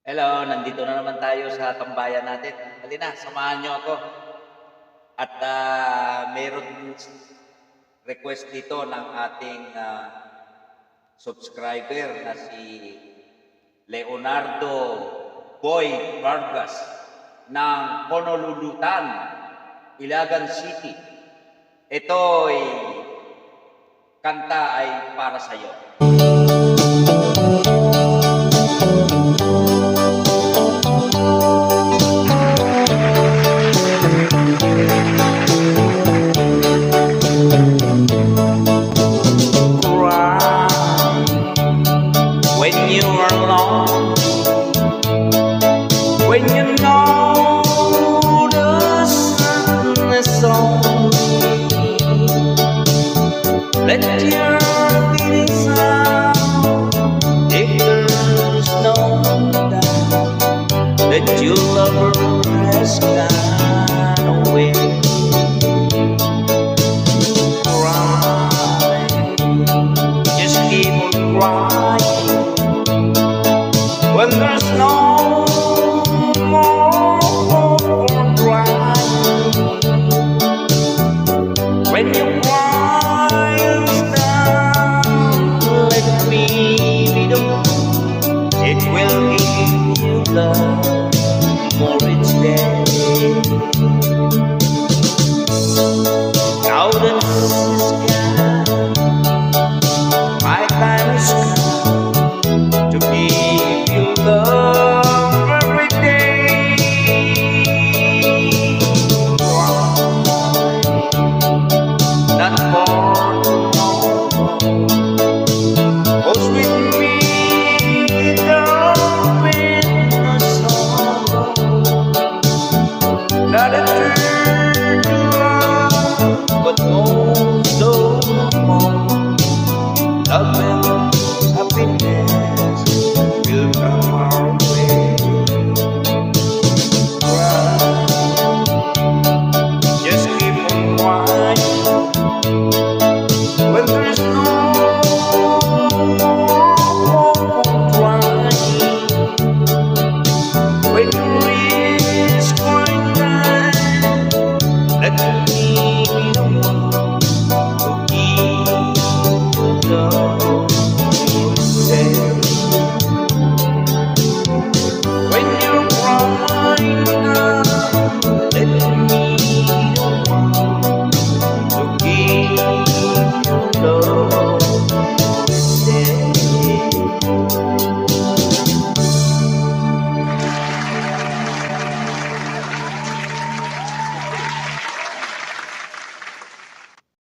Hello, nandito na naman tayo sa tambayan natin. Halina, samahan niyo ako. At meron request dito ng ating subscriber na si Leonardo Boy Vargas ng Honolulu, Ilagan City. Ito'y kanta ay para sa iyo. When you are alone, when you know the sadness on me, let your feelings out. If there's no doubt that your lover has gone.